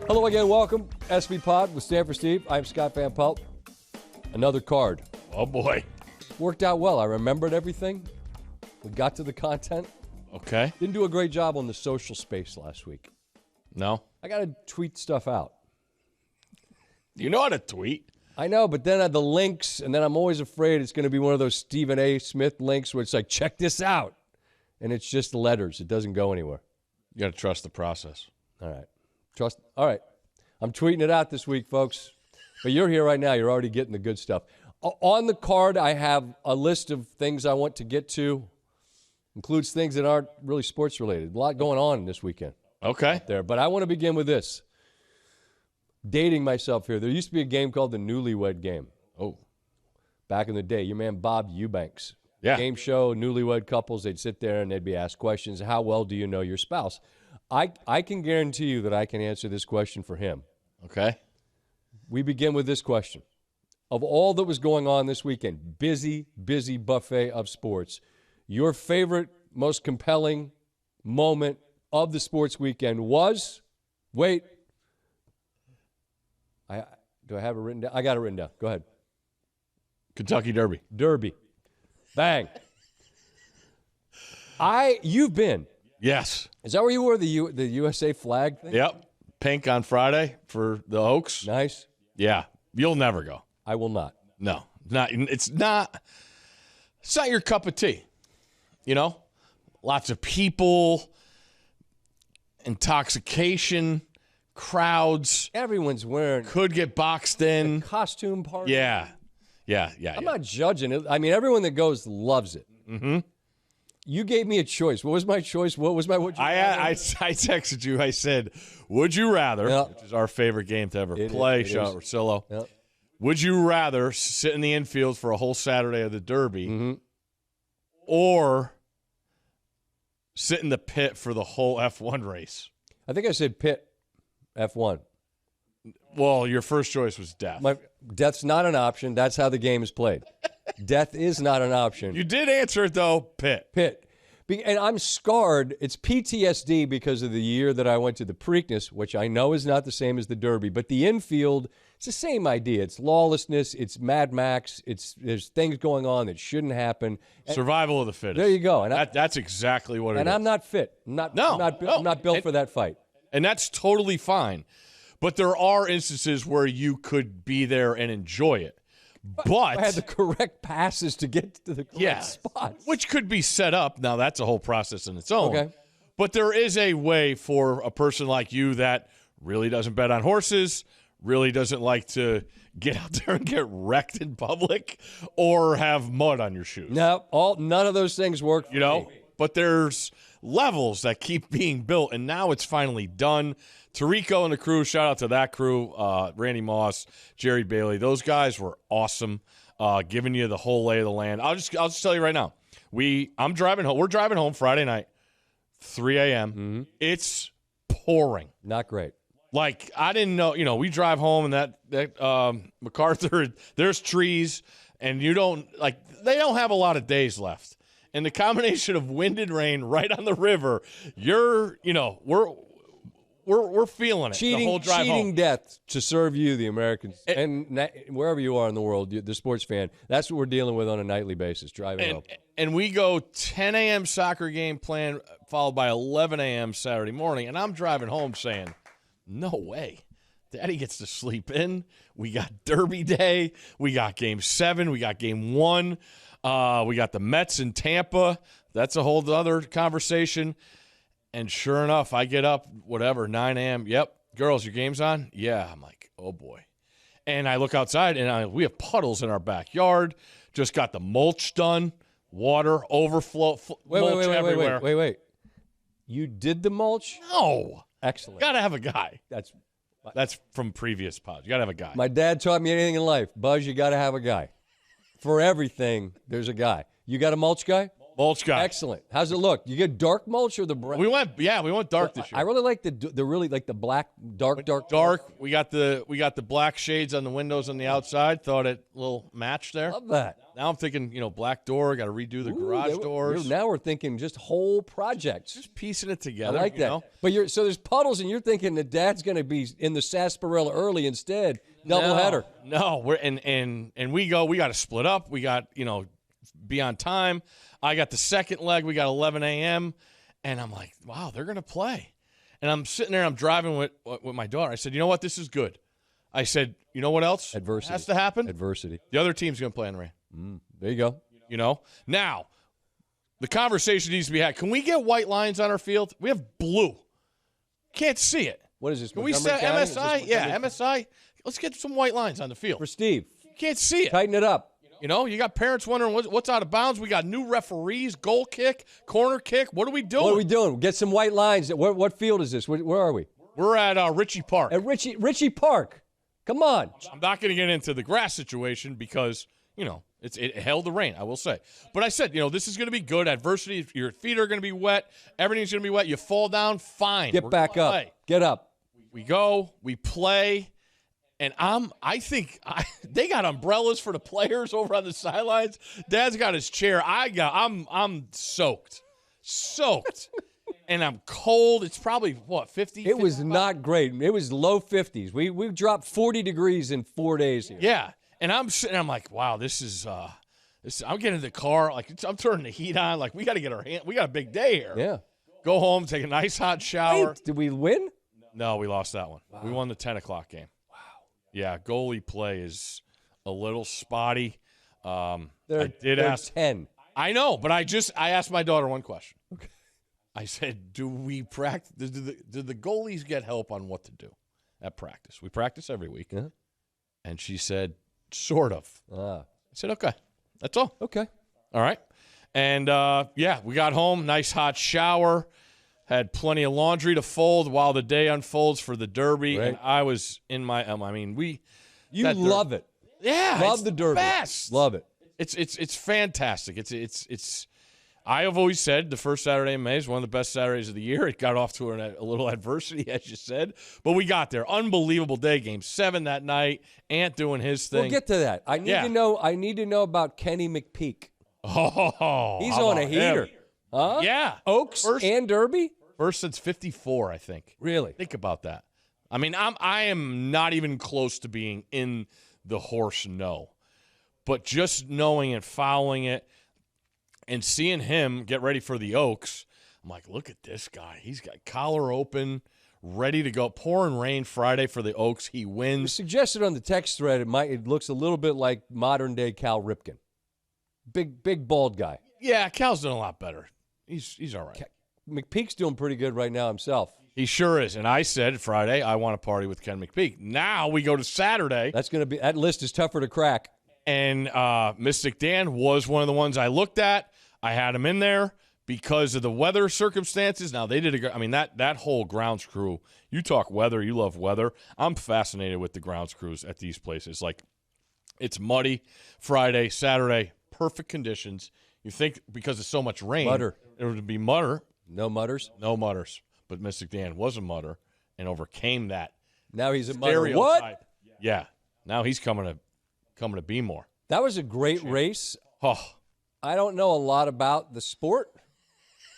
Hello again, welcome. SVPod with Stanford Steve. I'm Scott Van Pelt. Another card. Oh, boy. Worked out well. I remembered everything. We got to the content. Okay. Didn't do a great job on the social space last week. No? I got to tweet stuff out. You know how to tweet. I know, but then I had the links, and then I'm always afraid it's going to be one of those Stephen A. Smith links where it's like, check this out. And it's just letters. It doesn't go anywhere. You got to trust the process. All right. All right. I'm tweeting it out this week, folks. But you're here right now. You're already getting the good stuff. On the card, I have a list of things I want to get to. Includes things that aren't really sports related. A lot going on this weekend. Okay. There. But I want to begin with this. Dating myself here. There used to be a game called the Newlywed Game. Oh. Back in the day. Your man Bob Eubanks. Yeah. Game show, newlywed couples, they'd sit there and they'd be asked questions. How well do you know your spouse? I can guarantee you that I can answer this question for him. Okay. We begin with this question. Of all that was going on this weekend, busy buffet of sports, your favorite, most compelling moment of the sports weekend was, wait, do I have it written down? I got it written down. Go ahead. Kentucky Derby. Derby. Bang. You've been. Yes. Is that where you wore the USA flag thing? Yep. Pink on Friday for the Oaks. Nice. Yeah. You'll never go. I will not. No. It's not your cup of tea. You know? Lots of people, intoxication, crowds. Everyone's wearing. Could get boxed in. Costume party. Yeah. I'm not judging it. I mean, everyone that goes loves it. Mm-hmm. You gave me a choice. What was my choice? What was my would you rather? I texted you. I said, would you rather, which is our favorite game to ever play, Sean Ursillo. Yep. Would you rather sit in the infield for a whole Saturday of the Derby or sit in the pit for the whole F1 race? I think I said pit F1. Well, your first choice was death. Death's not an option. That's how the game is played. Death is not an option. You did answer it, though. Pit. And I'm scarred. It's PTSD because of the year that I went to the Preakness, which I know is not the same as the Derby. But the infield, it's the same idea. It's lawlessness. It's Mad Max. There's things going on that shouldn't happen. Survival of the fittest. There you go. And that's exactly what it is. And I'm not fit. I'm not built for that fight. And that's totally fine. But there are instances where you could be there and enjoy it. But I had the correct passes to get to the correct spots. Which could be set up. Now, that's a whole process in its own. Okay. But there is a way for a person like you that really doesn't bet on horses, really doesn't like to get out there and get wrecked in public or have mud on your shoes. No, none of those things work for me. But there's levels that keep being built, and now it's finally done. Tarico and the crew, shout out to that crew, Randy Moss, Jerry Bailey. Those guys were awesome, giving you the whole lay of the land. I'll just tell you right now. I'm driving home. We're driving home Friday night, 3 a.m. Mm-hmm. It's pouring. Not great. Like, I didn't know, we drive home and that MacArthur, there's trees, and they don't have a lot of days left. And the combination of wind and rain right on the river, we're feeling it the whole drive home. Cheating death to serve you, the Americans, and wherever you are in the world, the sports fan. That's what we're dealing with on a nightly basis, driving home. And we go 10 a.m. soccer game plan, followed by 11 a.m. Saturday morning, and I'm driving home saying, no way. Daddy gets to sleep in. We got Derby Day. We got Game 7. We got Game 1. We got the Mets in Tampa. That's a whole other conversation. And sure enough, I get up, 9 a.m. Yep, girls, your game's on? Yeah. I'm like, oh, boy. And I look outside, and we have puddles in our backyard. Just got the mulch done, water, overflow, mulch everywhere. Wait. You did the mulch? No. Excellent. Got to have a guy. That's from previous pods. You got to have a guy. My dad taught me anything in life. Buzz, you got to have a guy. For everything, there's a guy. You got a mulch guy? Mulch guy. Excellent. How's it look? You get dark mulch or the brown? We went dark this year. I really like the really like the black dark. We got the black shades on the windows on the outside. Thought it a little match there. Love that. Now I'm thinking, black door. Got to redo the garage doors. Now we're thinking just whole projects. Just piecing it together. I like that. But so there's puddles, and you're thinking that Dad's going to be in the sarsaparilla early instead. Doubleheader. No, we're and we go. We got to split up. We got be on time. I got the second leg. We got 11 a.m. And I'm like, wow, they're going to play. And I'm sitting there. I'm driving with my daughter. I said, you know what? This is good. I said, you know what else? Adversity has to happen. Adversity. The other team's going to play in the rain. There you go. Now, the conversation needs to be had. Can we get white lines on our field? We have blue. Can't see it. What is this? Can we set MSI? Yeah, MSI. Let's get some white lines on the field. For Steve. You can't see it. Tighten it up. You got parents wondering what's out of bounds. We got new referees, goal kick, corner kick. What are we doing? What are we doing? Get some white lines. What field is this? Where are we? We're at Ritchie Park. At Ritchie Park. Come on. I'm not going to get into the grass situation because, it held the rain, I will say. But I said, this is going to be good. Adversity, your feet are going to be wet. Everything's going to be wet. You fall down, fine. Get back up. Play. Get up. We go. We play. And I think they got umbrellas for the players over on the sidelines. Dad's got his chair. I'm soaked, and I'm cold. It's probably 50. It was not great. It was low 50s. We dropped 40 degrees in 4 days here. Yeah, and I'm sitting. I'm like, wow, this is. I'm getting in the car. I'm turning the heat on. Like we got to get our hand. We got a big day here. Yeah. Go home, take a nice hot shower. Wait, did we win? No, we lost that one. Wow. We won the 10 o'clock game. Yeah, goalie play is a little spotty. They're 10. I know, but I asked my daughter one question. Okay. I said, do we practice? Do the goalies get help on what to do at practice? We practice every week. Yeah. And she said, sort of. I said, okay. That's all. Okay. All right. And, we got home, nice hot shower. Had plenty of laundry to fold while the day unfolds for the Derby, right. And I was in my. You love it. Yeah, love the Derby. Best. Love it. It's fantastic. It's. I have always said the first Saturday in May is one of the best Saturdays of the year. It got off to a little adversity, as you said, but we got there. Unbelievable day. Game 7 that night. Ant doing his thing. We'll get to that. I need to know about Kenny McPeak. Oh, he's on a heater. Him? Huh? Yeah. Oaks and Derby? First since 54, I think. Really? Think about that. I mean, I am not even close to being in the horse no. But just knowing and following it and seeing him get ready for the Oaks, I'm like, look at this guy. He's got collar open, ready to go. Pouring rain Friday for the Oaks. He wins. You suggested on the text thread it looks a little bit like modern-day Cal Ripken. Big, bald guy. Yeah, Cal's doing a lot better. He's all right. McPeak's doing pretty good right now himself. He sure is. And I said Friday, I want to party with Ken McPeak. Now we go to Saturday. That list is tougher to crack. And Mystic Dan was one of the ones I looked at. I had him in there because of the weather circumstances. Now they did that whole grounds crew. You talk weather, you love weather. I'm fascinated with the grounds crews at these places. Like it's muddy Friday, Saturday, perfect conditions. You think because of so much rain, it would be mutter. No mutters? No mutters. But Mystic Dan was a mutter and overcame that. Now he's a mutter. What? Yeah. Now he's coming to be more. That was a great race. Oh. I don't know a lot about the sport.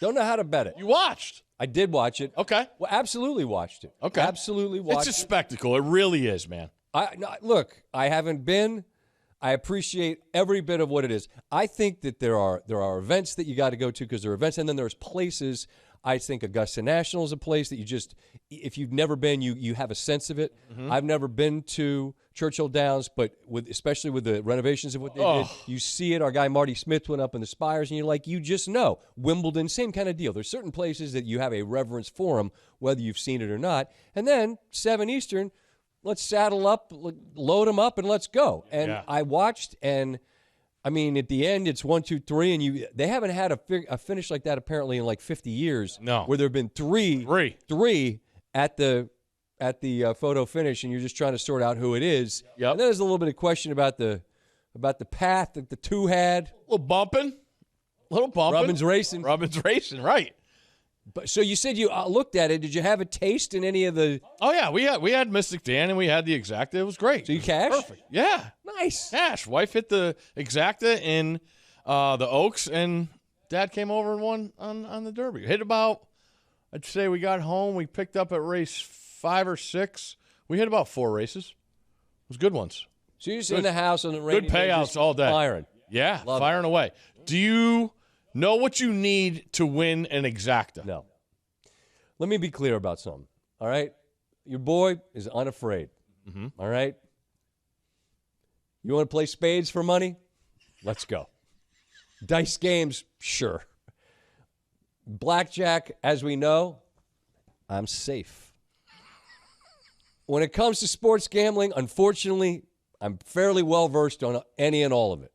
Don't know how to bet it. You watched. I did watch it. Okay. Well, absolutely watched it. Okay. Absolutely watched it. It's a spectacle. It really is, man. Look, I haven't been. I appreciate every bit of what it is. I think that there are events that you got to go to because there are events, and then there's places. I think Augusta National is a place that you just, if you've never been, you have a sense of it. Mm-hmm. I've never been to Churchill Downs, but especially with the renovations of what they did, you see it. Our guy Marty Smith went up in the spires, and you're like, you just know. Wimbledon, same kind of deal. There's certain places that you have a reverence for them, whether you've seen it or not. And then 7 Eastern. Let's saddle up, load them up, and let's go. And yeah. I watched, and I mean, at the end, it's 1, 2, 3, and they haven't had a finish like that apparently in like 50 years. No, where there have been three at the photo finish, and you're just trying to sort out who it is. Yep. And then there's a little bit of question about the path that the two had. A little bumping. Little bumping. Rubbin's racing. Rubbin's racing, right. But, so you said you looked at it. Did you have a taste in any of the? Oh, yeah. We had Mystic Dan, and we had the Exacta. It was great. So you cashed? Perfect. Yeah. Nice. Cash. Wife hit the Exacta in the Oaks, and Dad came over and won on the Derby. Hit about, I'd say we got home. We picked up at race 5 or 6. We hit about 4 races. It was good ones. So you're just in the house on the rainy Good payouts all day. Firing. Yeah, Love firing away. Do you know what you need to win an Exacta? No. Let me be clear about something. All right? Your boy is unafraid. Mm-hmm. All right? You want to play spades for money? Let's go. Dice games? Sure. Blackjack, as we know, I'm safe. When it comes to sports gambling, unfortunately, I'm fairly well-versed on any and all of it.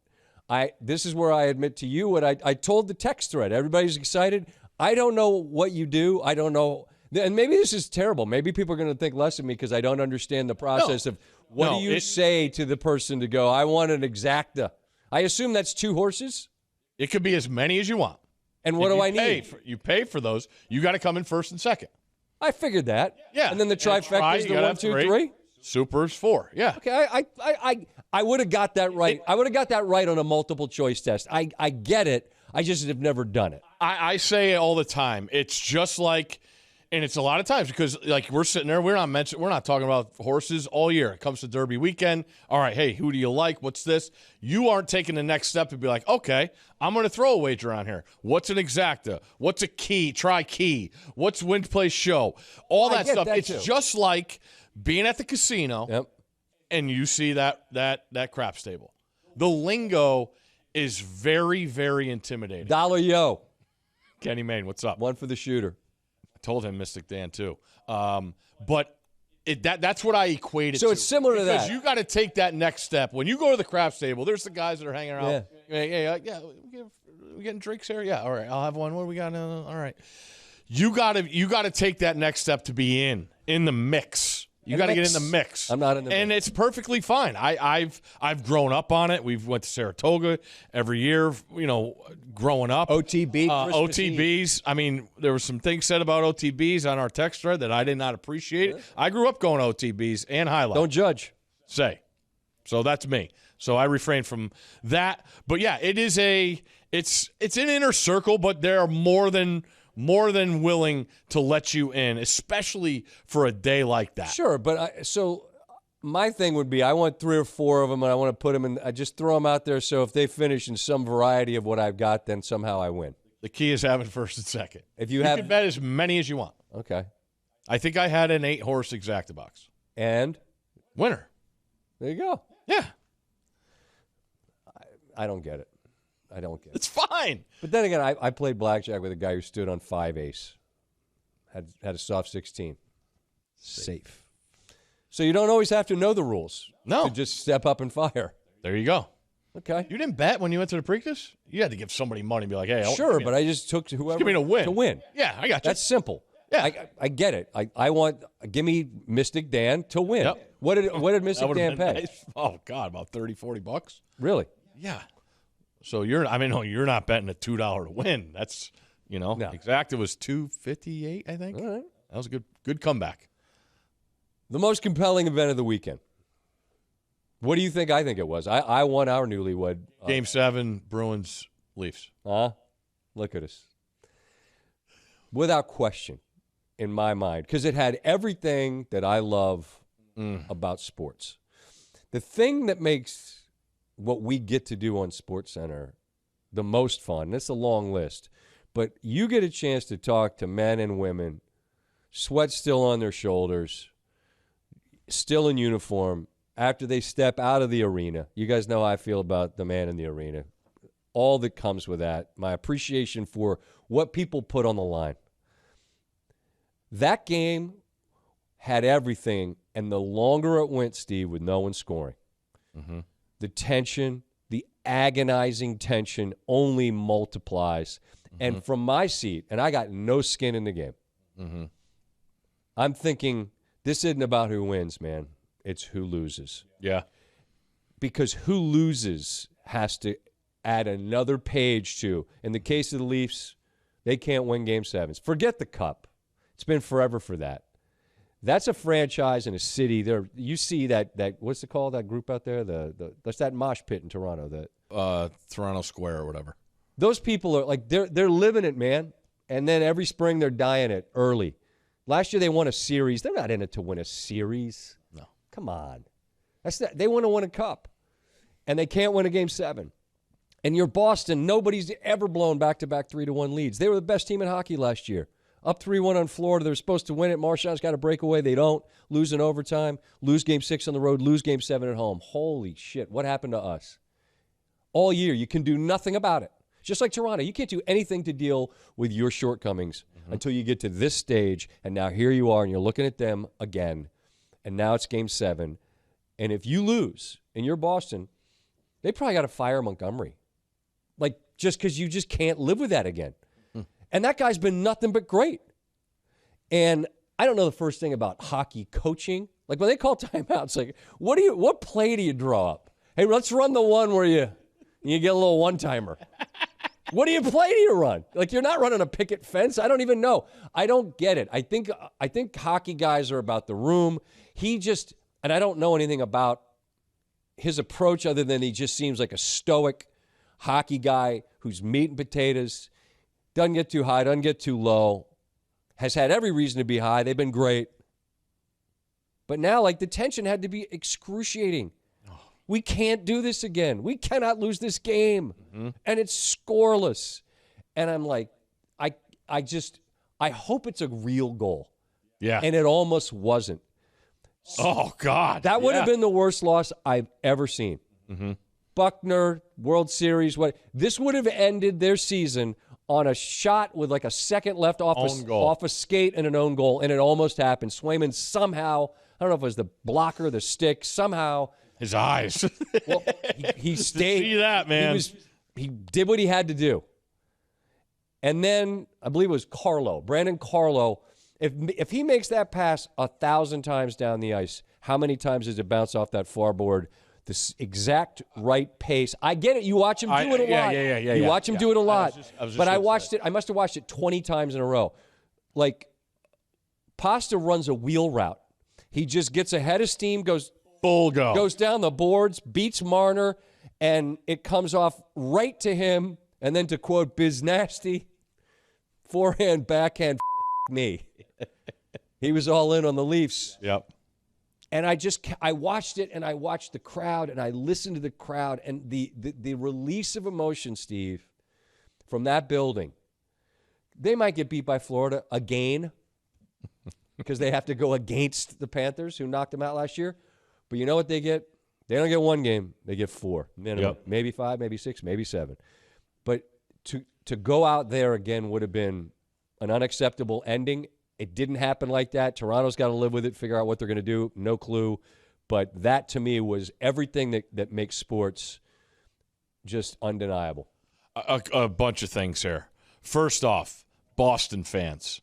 This is where I admit to you what I told the text thread. Everybody's excited. I don't know what you do. I don't know. And maybe this is terrible. Maybe people are going to think less of me because I don't understand the process of what do you say to the person to go, I want an Exacta. I assume that's 2 horses? It could be as many as you want. And what do I need? You pay for those. You got to come in first and second. I figured that. Yeah. And then the trifecta is the 1, 2, 3? Super is 4. Yeah. Okay, I would have got that right. I would have got that right on a multiple choice test. I get it. I just have never done it. I say it all the time. It's just like, and it's a lot of times because like we're sitting there, we're not talking about horses all year. It comes to Derby weekend. All right, hey, who do you like? What's this? You aren't taking the next step to be like, okay, I'm going to throw a wager on here. What's an Exacta? What's a key? Try key. What's win, play, show? All that stuff. It's just like being at the casino, and you see that craps table. The lingo is very, very intimidating. Dollar yo. Kenny Mayne, what's up? 1 for the shooter. I told him Mystic Dan too. But that's what I equate it to. So it's similar to that. Because you got to take that next step. When you go to the craps table, there's the guys that are hanging around. Yeah, we getting drinks here? Yeah, all right. I'll have one. What do we got? All right. You got to take that next step to be in the mix. You got to get in the mix. I'm not in the mix. And it's perfectly fine. I've grown up on it. We've went to Saratoga every year, growing up. OTB, OTBs. I mean, there were some things said about OTBs on our text thread that I did not appreciate. Yeah. I grew up going OTBs and highlight. Don't judge. So that's me. So I refrain from that. But yeah, it's an inner circle, but there are more than willing to let you in, especially for a day like that. Sure, but so my thing would be I want 3 or 4 of them, and I want to put them in. I just throw them out there, so if they finish in some variety of what I've got, then somehow I win. The key is having first and second. If you can bet as many as you want. Okay. I think I had an 8-horse Exacta box. And? Winner. There you go. Yeah. I don't get it. I don't get it. It's fine. But then again, I played blackjack with a guy who stood on 5 ace. Had a soft 16. Safe. So you don't always have to know the rules. No. To just step up and fire. There you go. Okay. You didn't bet when you went to the Preakness? You had to give somebody money and be like, hey. Sure, but I just took to whoever. Give me a win. To win. Yeah, I got you. That's simple. Yeah. I get it. Give me Mystic Dan to win. Yep. What did Mystic Dan pay? Nice. Oh, God, about 30, 40 bucks. Really? Yeah. So you're not betting a $2 to win. That's, No. Exacta was $2.58, I think. All right. That was a good comeback. The most compelling event of the weekend. What do you think I think it was? I won our newlywed. Game 7, Bruins, Leafs. Look at us. Without question, in my mind, because it had everything that I love about sports. The thing that makes what we get to do on SportsCenter the most fun, and it's a long list, but you get a chance to talk to men and women, sweat still on their shoulders, still in uniform, after they step out of the arena. You guys know how I feel about the man in the arena. All that comes with that, my appreciation for what people put on the line. That game had everything, and the longer it went, Steve, with no one scoring, the tension, the agonizing tension only multiplies. And from my seat, and I got no skin in the game, I'm thinking, this isn't about who wins, man. It's who loses. Yeah. Because who loses has to add another page to. In the case of the Leafs, they can't win Game 7s. Forget the Cup. It's been forever for that. That's a franchise in a city. There, you see that what's it called? That group out there, that's that mosh pit in Toronto. Toronto Square or whatever. Those people are like they're living it, man. And then every spring they're dying it early. Last year they won a series. They're not in it to win a series. No, come on. They want to win a cup, and they can't win a Game 7. And you're Boston. Nobody's ever blown back-to-back 3-1 leads. They were the best team in hockey last year. Up 3-1 on Florida. They're supposed to win it. Marchand's got a breakaway. They don't. Lose in overtime. Lose Game 6 on the road. Lose Game 7 at home. Holy shit. What happened to us? All year, you can do nothing about it. Just like Toronto. You can't do anything to deal with your shortcomings until you get to this stage. And now here you are, and you're looking at them again. And now it's Game 7. And if you lose and you're Boston, they probably got to fire Montgomery. Like, just because you just can't live with that again. And that guy's been nothing but great. And I don't know the first thing about hockey coaching. Like, when they call timeouts, like, what play do you draw up? Hey, let's run the one where you get a little one-timer. What do you run? Like, you're not running a picket fence. I don't even know. I don't get it. I think hockey guys are about the room. And I don't know anything about his approach other than he just seems like a stoic hockey guy who's meat and potatoes, doesn't get too high, doesn't get too low, has had every reason to be high. They've been great. But now, like, the tension had to be excruciating. We can't do this again. We cannot lose this game. And it's scoreless. And I'm like, I hope it's a real goal. Yeah. And it almost wasn't. Oh, God. That would have been the worst loss I've ever seen. Buckner, World Series. This would have ended their season on a shot with like a second left off a skate and an own goal, and it almost happened. Swayman somehow, I don't know if it was the blocker, the stick, somehow. His eyes. Well, he stayed. See that, man. He did what he had to do. And then, I believe it was Brandon Carlo. If he makes that pass 1,000 times down the ice, how many times does it bounce off that far board? The exact right pace. I get it. You watch him do it a lot. You watch him do it a lot. But I watched it. I must have watched it 20 times in a row. Like, Pasta runs a wheel route. He just gets ahead of steam, goes full go, goes down the boards, beats Marner, and it comes off right to him. And then to quote Biz Nasty, forehand, backhand, me. He was all in on the Leafs. Yep. And I watched it, and I watched the crowd, and I listened to the crowd, and the release of emotion, Steve, from that building. They might get beat by Florida again because they have to go against the Panthers, who knocked them out last year. But you know what they get? They don't get one game. They get 4 minimum. Yep. Maybe 5, maybe 6, maybe 7. But to go out there again would have been an unacceptable ending. It didn't happen like that. Toronto's got to live with it, figure out what they're going to do. No clue. But that, to me, was everything that makes sports just undeniable. A bunch of things here. First off, Boston fans,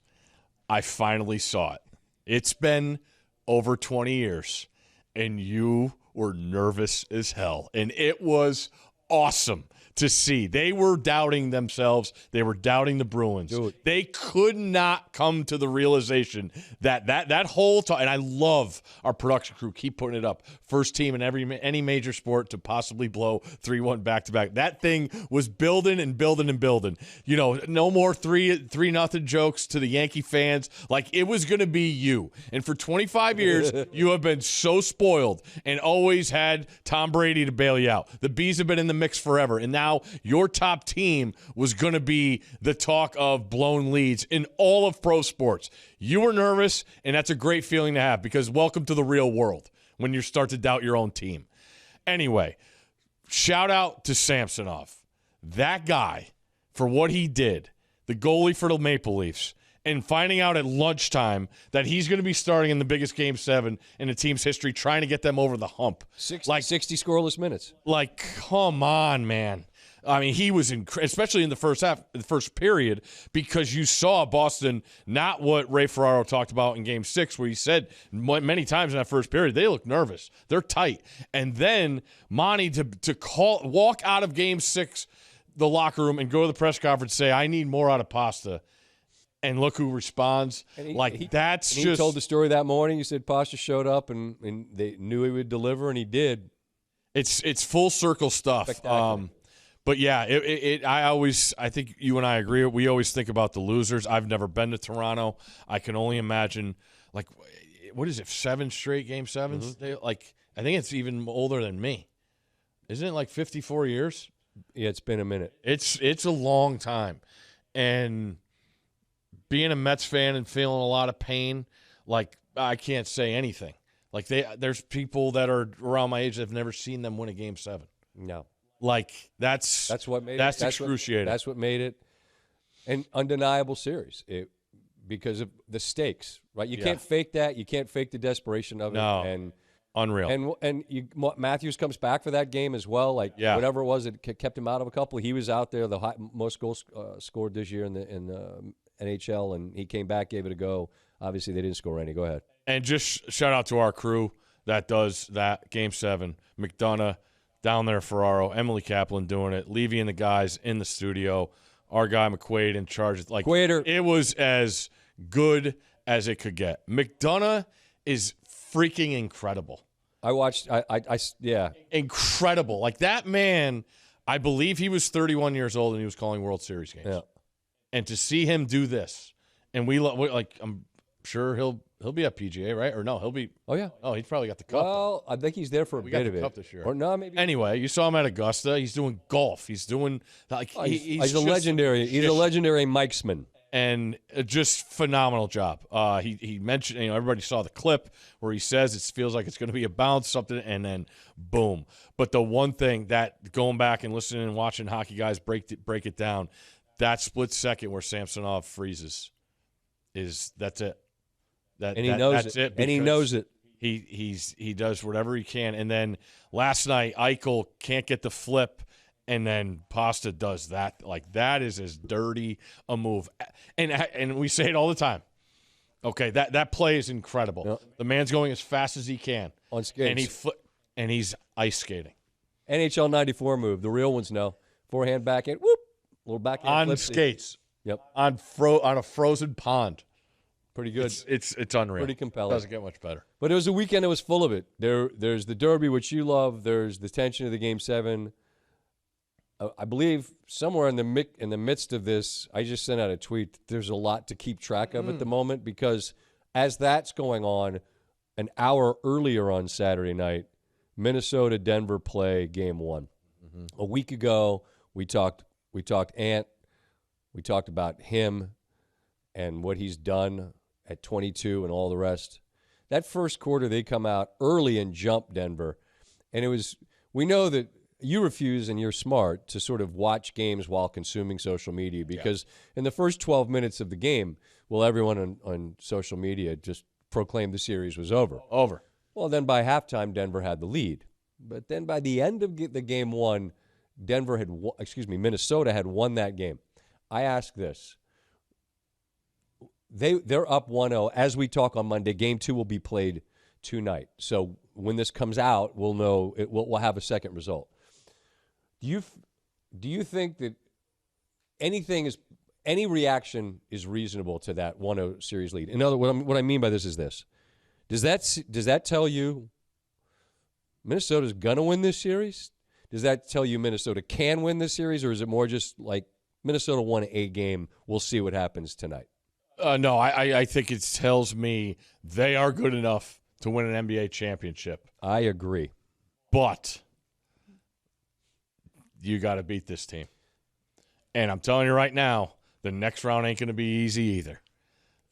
I finally saw it. It's been over 20 years, and you were nervous as hell. And it was awesome to see. They were doubting themselves. They were doubting the Bruins. Dude. They could not come to the realization that whole time. And I love our production crew. Keep putting it up. First team in any major sport to possibly blow 3-1 back-to-back. That thing was building and building and building. You know, no more 3-0 jokes to the Yankee fans. Like, it was going to be you. And for 25 years, you have been so spoiled and always had Tom Brady to bail you out. The Bees have been in the mix forever. And now your top team was going to be the talk of blown leads in all of pro sports. You were nervous, and that's a great feeling to have because welcome to the real world when you start to doubt your own team. Anyway, shout out to Samsonov. That guy, for what he did, the goalie for the Maple Leafs, and finding out at lunchtime that he's going to be starting in the biggest Game 7 in the team's history, trying to get them over the hump. 60 scoreless minutes. Like, come on, man. I mean, he was especially in the first half, the first period, because you saw Boston, not what Ray Ferraro talked about in Game 6, where he said many times in that first period, they look nervous. They're tight. And then Monty to walk out of Game 6, the locker room, and go to the press conference and say, I need more out of Pasta. And look who responds. He told the story that morning. He said Pasta showed up, and they knew he would deliver, and he did. It's full circle stuff. But yeah, I think you and I agree. We always think about the losers. I've never been to Toronto. I can only imagine, like, what is it? 7 straight Game 7s. Mm-hmm. I think it's even older than me. Isn't it like 54 years? Yeah, it's been a minute. It's a long time, and being a Mets fan and feeling a lot of pain, like, I can't say anything. Like, there's people that are around my age that have never seen them win a Game 7. No. Like, that's what made that's it. excruciating. That's what made it an undeniable series because of the stakes, right? You can't fake that. You can't fake the desperation of it. And unreal. And Matthews comes back for that game as well. Like, whatever it was that kept him out of a couple, he was out there, the most goals scored this year in the NHL, and he came back, gave it a go. Obviously, they didn't score any. Go ahead. And just shout out to our crew that does that Game 7. McDonough down there, Ferraro, Emily Kaplan doing it, Levy and the guys in the studio, our guy McQuaid in charge. Like, it was as good as it could get. McDonough is freaking incredible. I watched. Incredible. Like, that man, I believe he was 31 years old and he was calling World Series games. Yeah. And to see him do this, and I'm sure he'll be at PGA, right? Or no, he'll be. Oh yeah. Oh, he's probably got the cup. Well, I think he's there for a bit of it. Cup this year. Or no, maybe. Anyway, you saw him at Augusta. He's doing golf. He's doing he's a legendary. He's a legendary Mikesman. And just phenomenal job. He mentioned, everybody saw the clip where he says it feels like it's going to be a bounce, something, and then boom. But the one thing that, going back and listening and watching hockey guys break it down, that split second where Samsonov freezes that's it. And he knows it. And he knows it. He does whatever he can. And then last night, Eichel can't get the flip. And then Pasta does that. Like, that is as dirty a move. And we say it all the time. Okay, that play is incredible. Yep. The man's going as fast as he can. On skates. And he's ice skating. NHL 94 move. The real ones know. Forehand, backhand, whoop. Little backhand on flip. Skates. Yep. On a frozen pond. Pretty good. It's unreal. Pretty compelling. Doesn't get much better. But it was a weekend that was full of it. There's the Derby, which you love. There's the tension of the Game 7. I believe somewhere in the midst of this, I just sent out a tweet. There's a lot to keep track of at the moment, because as that's going on, an hour earlier on Saturday night, Minnesota-Denver play Game 1. Mm-hmm. A week ago, we talked Ant. We talked about him and what he's done at 22 and all the rest. That first quarter, they come out early and jump Denver. And we know that you refuse, and you're smart, to sort of watch games while consuming social media, because in the first 12 minutes of the game, everyone on social media just proclaimed the series was over. Over. Well, then by halftime, Denver had the lead. But then by the end of the Game 1, Minnesota had won that game. I ask this. They're up 1-0. As we talk on Monday, Game 2 will be played tonight. So when this comes out, we'll know we'll have a second result. Do you think that any reaction is reasonable to that 1-0 series lead? In other words, what I mean by this is this. Does that tell you Minnesota's going to win this series? Does that tell you Minnesota can win this series, or is it more just like Minnesota won a game, we'll see what happens tonight? No, I think it tells me they are good enough to win an NBA championship. I agree. But you got to beat this team. And I'm telling you right now, the next round ain't going to be easy either.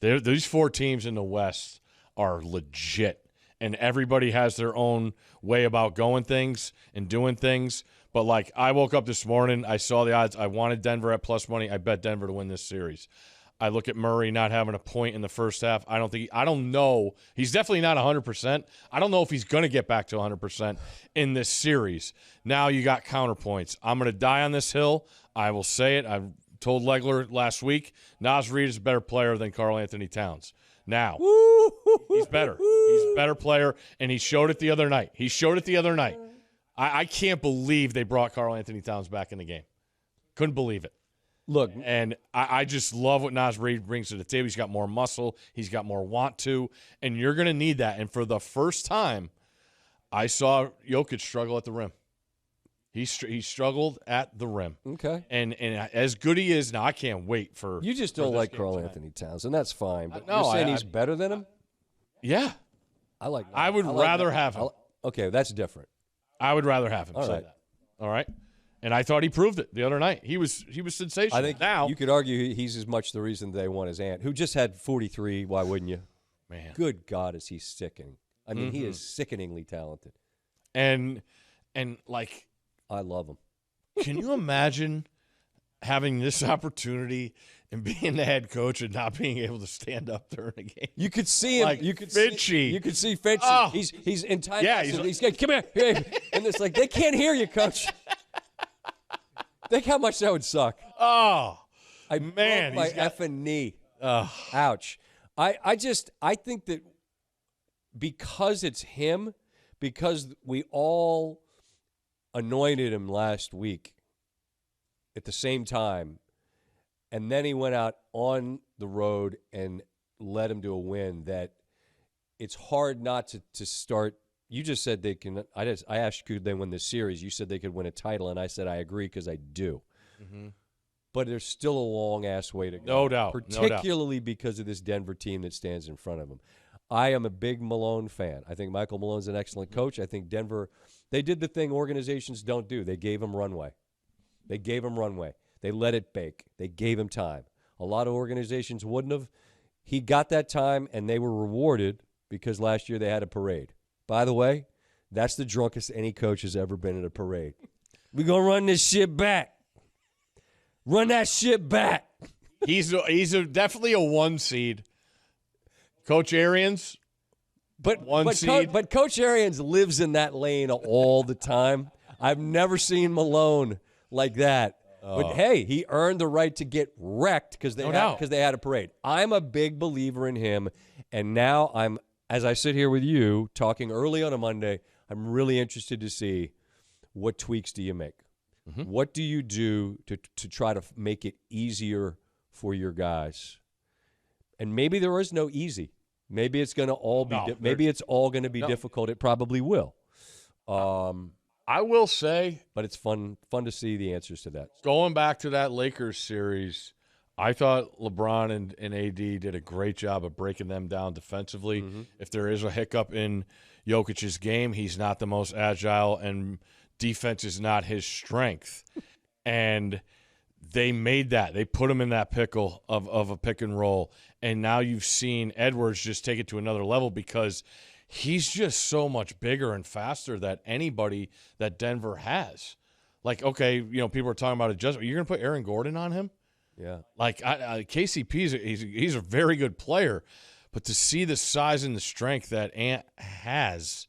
These 4 teams in the West are legit, and everybody has their own way about going things and doing things. But, like, I woke up this morning, I saw the odds. I wanted Denver at plus money. I bet Denver to win this series. I look at Murray not having a point in the first half. I don't know. He's definitely not 100%. I don't know if he's going to get back to 100% in this series. Now you got counterpoints. I'm going to die on this hill. I will say it. I've told Legler last week, Naz Reid is a better player than Karl Anthony Towns. Now, he's better. He's a better player, and he showed it the other night. I can't believe they brought Karl Anthony Towns back in the game. Couldn't believe it. Look, and I just love what Naz Reid brings to the table. He's got more muscle. He's got more want to, and you're going to need that. And for the first time, I saw Jokic struggle at the rim. He struggled at the rim. Okay. And as good he is, now I can't wait for. You just don't like Karl Anthony Towns, and that's fine. But no, you're saying he's better than him? Yeah. I would rather have him. Okay, that's different. I would rather have him. All right. That. All right. And I thought he proved it the other night. He was sensational. I think now you could argue he's as much the reason they won as Ant, who just had 43. Why wouldn't you? Man. Good God, is he sickening. I mean, he is sickeningly talented. And like, I love him. Can you imagine having this opportunity and being the head coach and not being able to stand up during a game? You could see him. Like you could Fitchy. You could see Fitchy. Oh. He's in time. Yeah, he's like, come here. And it's like, they can't hear you, coach. Think how much that would suck. Oh, I man, broke my effing knee. Oh. Ouch. I think that because it's him, because we all anointed him last week at the same time, and then he went out on the road and led him to a win, that it's hard not to start. You just said they can. I asked you, could they win this series? You said they could win a title, and I said I agree because I do. Mm-hmm. But there's still a long-ass way to go. No doubt. Particularly because of this Denver team that stands in front of them. I am a big Malone fan. I think Michael Malone's an excellent coach. I think Denver, they did the thing organizations don't do. They gave him runway. They let it bake. They gave him time. A lot of organizations wouldn't have. He got that time, and they were rewarded because last year they had a parade. By the way, that's the drunkest any coach has ever been at a parade. We're going to run this shit back. Run that shit back. He's definitely a 1 seed. Coach Arians, but seed. But Coach Arians lives in that lane all the time. I've never seen Malone like that. But hey, he earned the right to get wrecked because they had a parade. I'm a big believer in him, and now as I sit here with you talking early on a Monday, I'm really interested to see what tweaks do you make. Mm-hmm. What do you do to try to make it easier for your guys? And maybe there is no easy. Maybe it's going to all be. Maybe it's all going to be difficult. It probably will. I will say, but it's fun to see the answers to that. Going back to that Lakers series, I thought LeBron and AD did a great job of breaking them down defensively. Mm-hmm. If there is a hiccup in Jokic's game, he's not the most agile, and defense is not his strength. And they made that. They put him in that pickle of a pick and roll. And now you've seen Edwards just take it to another level because he's just so much bigger and faster than anybody that Denver has. Like, okay, people are talking about adjustment. You're going to put Aaron Gordon on him? Yeah. Like, KCP, he's a very good player. But to see the size and the strength that Ant has,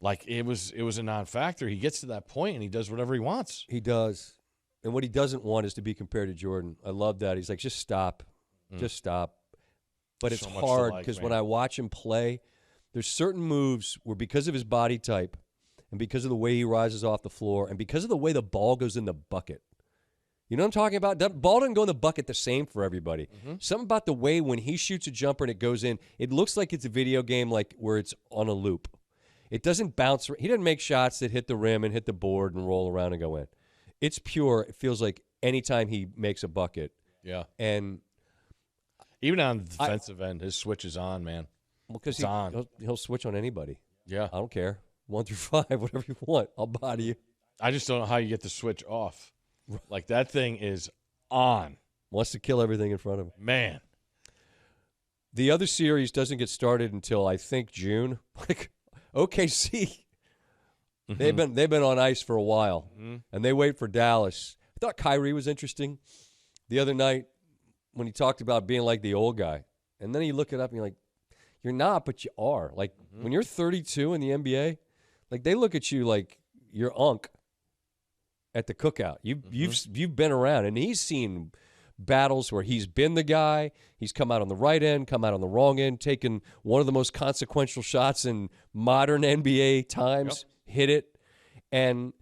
like, it was a non-factor. He gets to that point and he does whatever he wants. He does. And what he doesn't want is to be compared to Jordan. I love that. He's like, just stop. Just stop. But it's hard because when I watch him play, there's certain moves where because of his body type and because of the way he rises off the floor and because of the way the ball goes in the bucket. You know what I'm talking about? The ball doesn't go in the bucket the same for everybody. Mm-hmm. Something about the way when he shoots a jumper and it goes in, it looks like it's a video game like where it's on a loop. It doesn't bounce. He doesn't make shots that hit the rim and hit the board and roll around and go in. It's pure. It feels like anytime he makes a bucket. Yeah. And even on the defensive end, his switch is on, man. Well, because on. He'll switch on anybody. Yeah. I don't care. 1 through 5, whatever you want. I'll body you. I just don't know how you get the switch off. Like, that thing is on. Wants to kill everything in front of him. Man. The other series doesn't get started until, I think, June. Like, OKC, they've been on ice for a while, and they wait for Dallas. I thought Kyrie was interesting. The other night, when he talked about being like the old guy. And then you look it up and you're like, you're not, but you are. Like, when you're 32 in the NBA, like, they look at you like you're Unc at the cookout. You've been around, and he's seen battles where he's been the guy. He's come out on the right end, come out on the wrong end, taken one of the most consequential shots in modern NBA times, hit it. And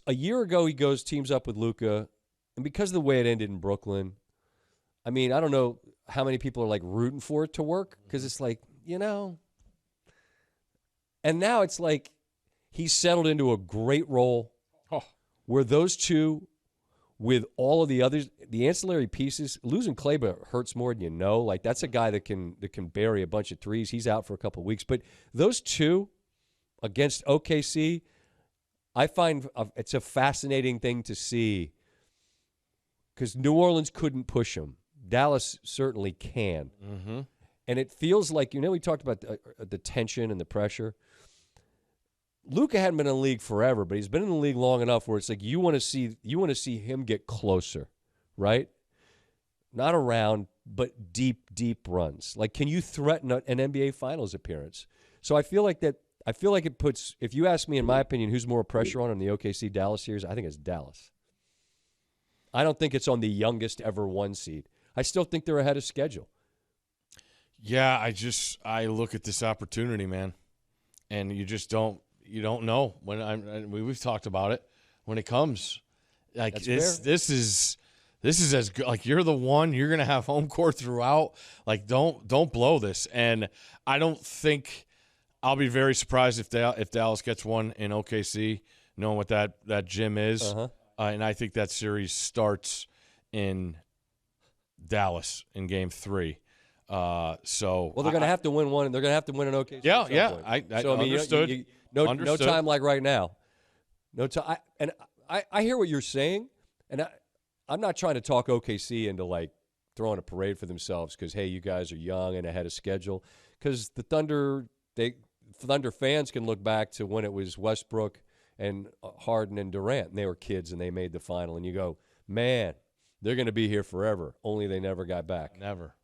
a year ago, he teams up with Luka, and because of the way it ended in Brooklyn, I mean, I don't know how many people are like rooting for it to work, because it's like, and now it's like he's settled into a great role where those two, with all of the others, the ancillary pieces, losing Kleber hurts more than you know. Like, that's a guy that can bury a bunch of threes. He's out for a couple of weeks. But those two against OKC, I find it's a fascinating thing to see, because New Orleans couldn't push him. Dallas certainly can. Mm-hmm. And it feels like, we talked about the tension and the pressure. Luka hadn't been in the league forever, but he's been in the league long enough where it's like you want to see him get closer, right? Not around, but deep, deep runs. Like, can you threaten an NBA Finals appearance? So I feel like it puts, if you ask me, in my opinion, who's more pressure on in the OKC Dallas series, I think it's Dallas. I don't think it's on the youngest ever one seed. I still think they're ahead of schedule. Yeah, I look at this opportunity, man, and you don't know when we've talked about it when it comes. Like, this is as good. Like, you're the one, you're gonna have home court throughout. Like, don't blow this. And I don't think, I'll be very surprised if Dallas gets one in OKC, knowing what that gym is. And I think that series starts in Dallas in Game 3. Well, they're going to have to win one, and they're going to have to win an OKC. Yeah. I understood. No time like right now. No time. I hear what you're saying, and I'm not trying to talk OKC into like throwing a parade for themselves because, hey, you guys are young and ahead of schedule. Because the Thunder fans can look back to when it was Westbrook and Harden and Durant, and they were kids and they made the final, and you go, man, they're going to be here forever. Only they never got back. Never.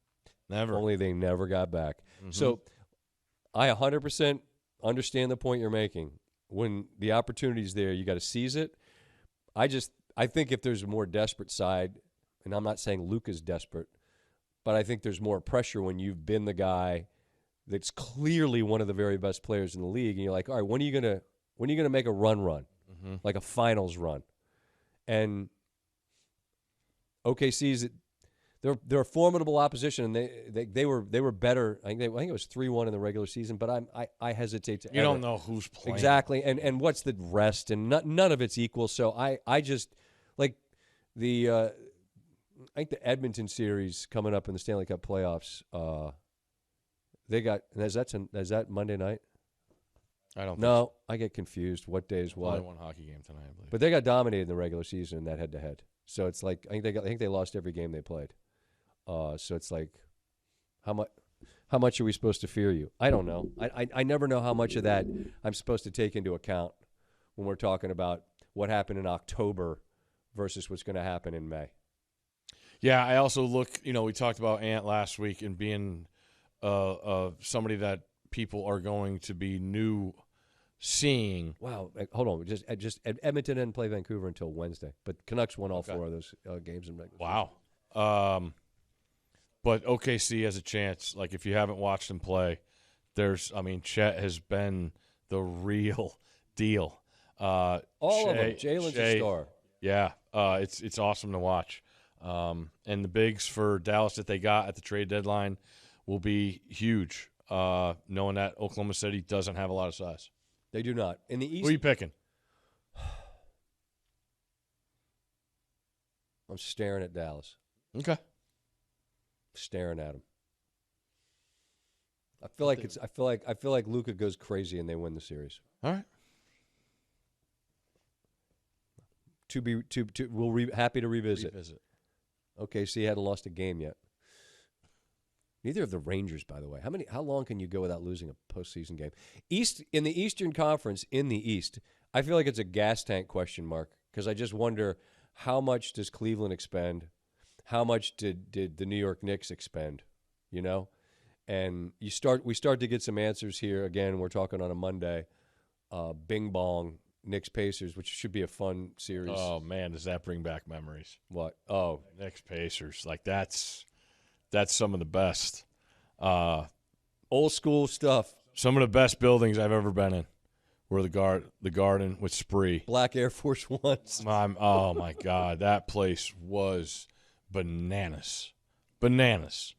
Only they never got back. Mm-hmm. So I 100% understand the point you're making. When the opportunity's there, you got to seize it. I think if there's a more desperate side, and I'm not saying Luka's desperate, but I think there's more pressure when you've been the guy that's clearly one of the very best players in the league, and you're like, all right, when are you gonna make a run, mm-hmm. like a finals run? And OKC's they're a formidable opposition, and they were better. I think it was 3-1 in the regular season, but I hesitate to. You don't know who's playing exactly, and what's the rest, and none of it's equal. So I just like I think the Edmonton series coming up in the Stanley Cup playoffs. They got is that Monday night? I don't. No, think so. I get confused. What day is what? Only one hockey game tonight, I believe. But they got dominated in the regular season in that head-to-head. So it's like I think they lost every game they played. So it's like, how much are we supposed to fear you? I don't know. I never know how much of that I'm supposed to take into account when we're talking about what happened in October versus what's going to happen in May. Yeah, I also look. We talked about Ant last week and being somebody that people are going to be new seeing. Wow, hold on. Just Edmonton didn't play Vancouver until Wednesday, but Canucks won all 4 of those games in regular season. Wow. But OKC has a chance. Like, if you haven't watched him play, Chet has been the real deal. All of them. Jalen's a star. Yeah, it's awesome to watch. And the bigs for Dallas that they got at the trade deadline will be huge, knowing that Oklahoma City doesn't have a lot of size. They do not. In the East, who are you picking? I'm staring at Dallas. Okay. Staring at him. I feel like Luka goes crazy and they win the series. All right. Happy to revisit. Okay, so he hadn't lost a game yet. Neither of the Rangers, by the way. How long can you go without losing a postseason game? In the Eastern Conference, in the East, I feel like it's a gas tank question mark because I just wonder how much does Cleveland expend? how much did the New York Knicks expend, you know? And we start to get some answers here. Again, we're talking on a Monday. Bing bong, Knicks Pacers, which should be a fun series. Oh man, does that bring back memories? What? Oh, Knicks Pacers, like that's some of the best. Old school stuff. Some of the best buildings I've ever been in were the Garden with Spree. Black Air Force Ones. Oh my God, that place was bananas. Bananas.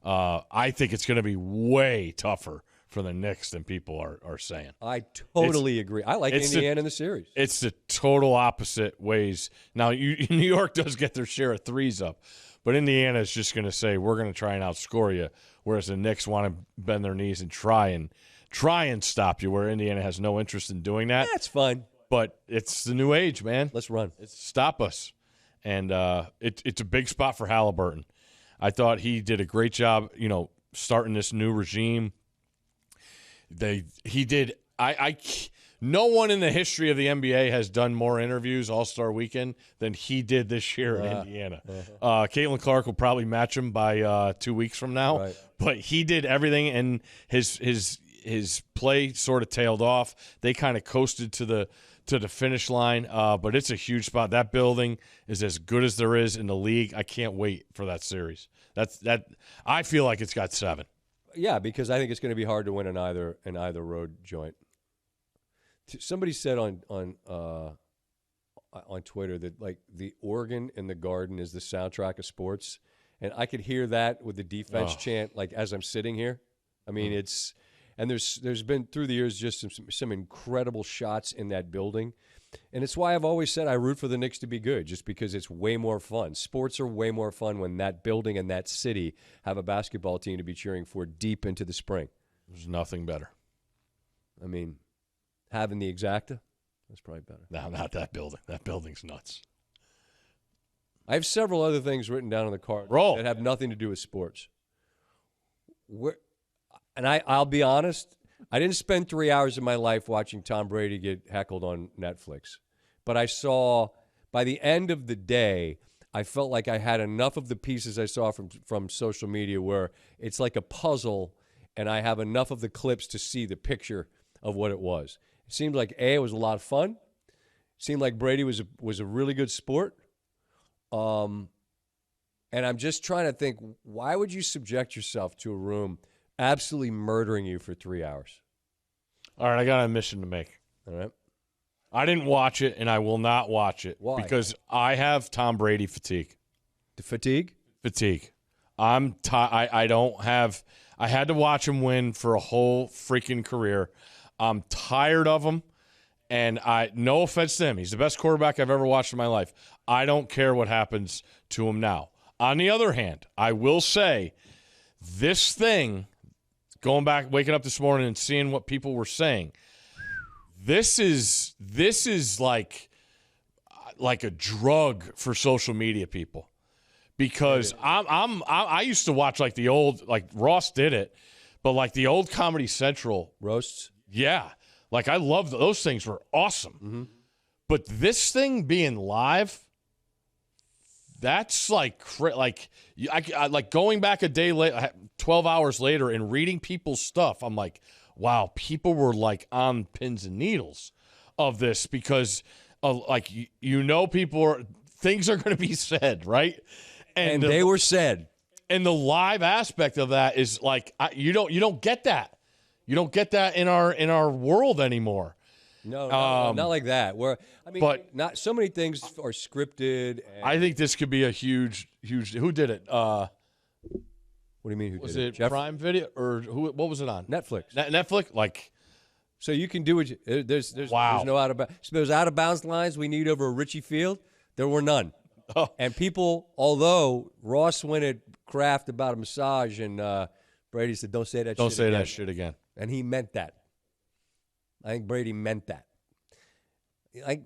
I think it's going to be way tougher for the Knicks than people are saying. I totally agree. I like Indiana in the series. It's the total opposite ways. Now, New York does get their share of threes up, but Indiana is just going to say, we're going to try and outscore you, whereas the Knicks want to bend their knees and try and stop you, where Indiana has no interest in doing that. That's fine. But it's the new age, man. Let's run. Stop us. And it's a big spot for Halliburton. I thought he did a great job, starting this new regime. He did. No one in the history of the NBA has done more interviews All-Star Weekend than he did this year in Indiana. Caitlin Clark will probably match him by 2 weeks from now. Right. But he did everything, and his play sort of tailed off. They kind of coasted to the finish line. But it's a huge spot. That building is as good as there is in the league. I can't wait for that series. I feel like it's got 7. Yeah, because I think it's going to be hard to win in either road joint. Somebody said on Twitter that like the organ in the Garden is the soundtrack of sports, and I could hear that with the defense chant like as I'm sitting here. I mean, there's been through the years just some incredible shots in that building, and it's why I've always said I root for the Knicks to be good, just because it's way more fun. Sports are way more fun when that building and that city have a basketball team to be cheering for deep into the spring. There's nothing better. I mean, having the Exacta, that's probably better. No, not that building. That building's nuts. I have several other things written down on the card that have nothing to do with sports. I'll be honest, I didn't spend 3 hours of my life watching Tom Brady get heckled on Netflix. But I saw, by the end of the day, I felt like I had enough of the pieces I saw from social media where it's like a puzzle, and I have enough of the clips to see the picture of what it was. It seemed like, it was a lot of fun. It seemed like Brady was a really good sport. And I'm just trying to think, why would you subject yourself to a room absolutely murdering you for 3 hours? All right, I got a mission to make. All right. I didn't watch it, and I will not watch it. Why? Because I have Tom Brady fatigue. The fatigue? Fatigue. I don't have – I had to watch him win for a whole freaking career. I'm tired of him, and no offense to him. He's the best quarterback I've ever watched in my life. I don't care what happens to him now. On the other hand, I will say this thing, going back, waking up this morning and seeing what people were saying, this is like a drug for social media people. Because I used to watch like the old, like Ross did it, but like the old Comedy Central roasts. Yeah, like I loved those things, were awesome. Mm-hmm. But this thing being live, that's like going back a day later, 12 hours later, and reading people's stuff. I'm like, wow, people were like on pins and needles of this because, things are going to be said, right? And they were said. And the live aspect of that is like you don't get that. You don't get that in our world anymore. No, not like that. Not so many things are scripted. I think this could be a huge. Who did it? What do you mean? Who was did it? Prime Video or who? What was it on? Netflix. Netflix. Like, so you can do what there's no out of bounds. So those out of bounds lines we need over Richie Field. There were none. Oh. And people, although Ross went at Kraft about a massage, and Brady said, "Don't say that. Don't say that shit again." And he meant that. I think Brady meant that. Like,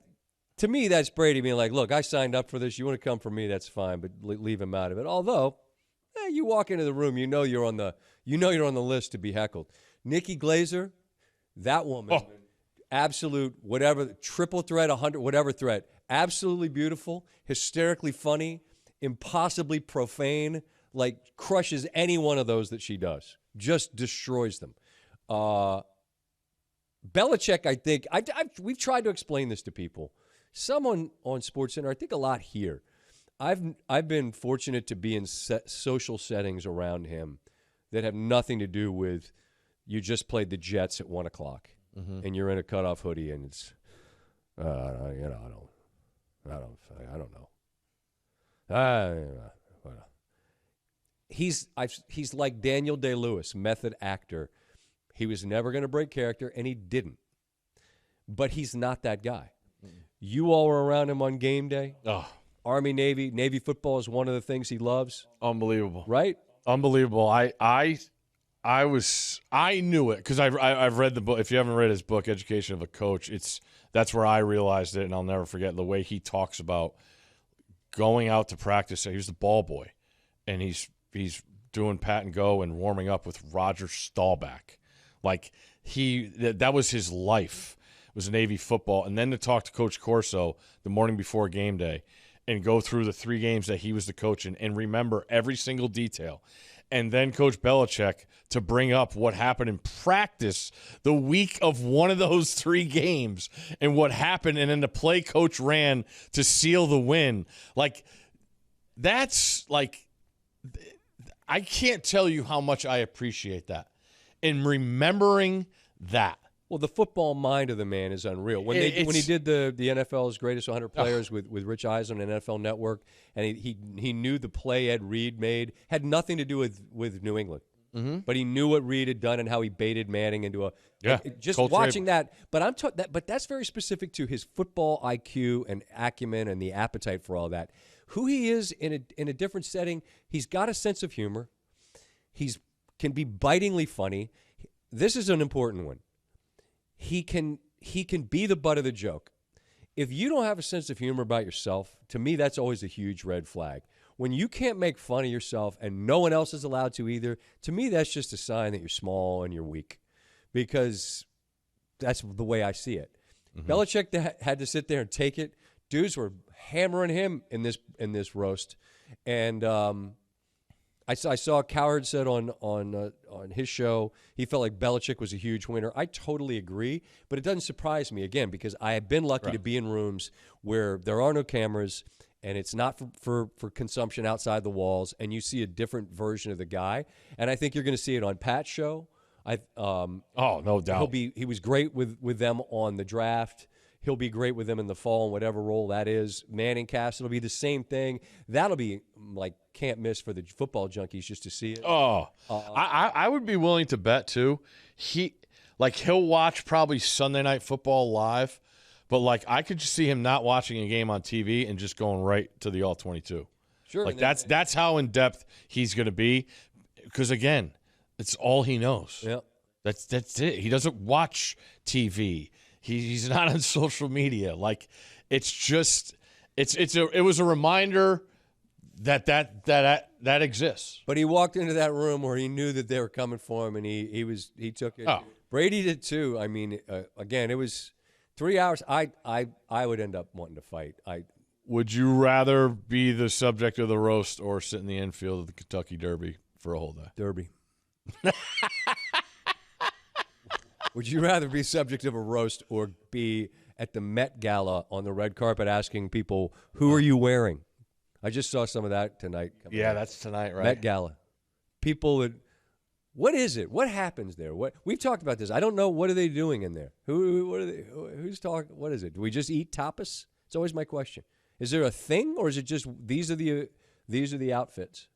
to me, that's Brady being like, "Look, I signed up for this. You want to come for me? That's fine, but leave him out of it." Although, you walk into the room, you know you're on the list to be heckled. Nikki Glaser, that woman, absolute whatever, triple threat, 100 whatever threat, absolutely beautiful, hysterically funny, impossibly profane, like crushes any one of those that she does, just destroys them. Belichick, I think, we've tried to explain this to people. Someone on SportsCenter, I think a lot here. I've been fortunate to be in social settings around him that have nothing to do with you just played the Jets at 1 o'clock and you're in a cutoff hoodie and it's, I don't know. He's like Daniel Day-Lewis, method actor. He was never going to break character, and he didn't. But he's not that guy. You all were around him on game day. Oh. Army, Navy football is one of the things he loves. Unbelievable. Right? Unbelievable. I knew it because I've read the book. If you haven't read his book, Education of a Coach, that's where I realized it, and I'll never forget the way he talks about going out to practice. He was the ball boy, and he's doing pat and go and warming up with Roger Staubach. Like that was his life. It was Navy football, and then to talk to Coach Corso the morning before game day and go through the 3 games that he was the coach in and remember every single detail. And then Coach Belichick to bring up what happened in practice the week of one of those 3 games and what happened, and then the play coach ran to seal the win. Like, that's like, I can't tell you how much I appreciate that. And remembering that. Well, the football mind of the man is unreal. When he did the NFL's Greatest 100 Players with Rich Eisen on NFL Network, and he knew the play Ed Reed made had nothing to do with New England, but he knew what Reed had done and how he baited Manning into just watching that. But that's very specific to his football IQ and acumen and the appetite for all that. Who he is in a different setting, he's got a sense of humor. Can be bitingly funny. This is an important one. He can be the butt of the joke. If you don't have a sense of humor about yourself, to me, that's always a huge red flag. When you can't make fun of yourself and no one else is allowed to either, to me, that's just a sign that you're small and you're weak, because that's the way I see it. Belichick had to sit there and take it. Dudes were hammering him in this roast, and I saw Cowherd said on his show he felt like Belichick was a huge winner. I totally agree, but it doesn't surprise me, again, because I have been lucky to be in rooms where there are no cameras and it's not for consumption outside the walls, and you see a different version of the guy. And I think you're going to see it on Pat's show. No doubt. He was great with them on the draft. He'll be great with them in the fall in whatever role that is. Manning cast, it'll be the same thing. That'll be like can't miss for the football junkies just to see it. I would be willing to bet too. He'll watch probably Sunday Night Football live, but like I could just see him not watching a game on TV and just going right to the All 22. Sure, like that's how in depth he's going to be, because again, it's all he knows. Yeah, that's it. He doesn't watch TV. He's not on social media. Like, it's just it was a reminder that exists. But he walked into that room where he knew that they were coming for him, and he took it. Brady did too. I mean, again, it was 3 hours. I would end up wanting to fight. Would you rather be the subject of the roast or sit in the infield of the Kentucky Derby for a whole day? Derby. Would you rather be subject of a roast or be at the Met Gala on the red carpet asking people, who are you wearing? I just saw some of that tonight. That's tonight, right? Met Gala. People that, what is it? What happens there? We've talked about this. I don't know. What are they doing in there? Who's talking? What is it? Do we just eat tapas? It's always my question. Is there a thing, or is it just these are the outfits?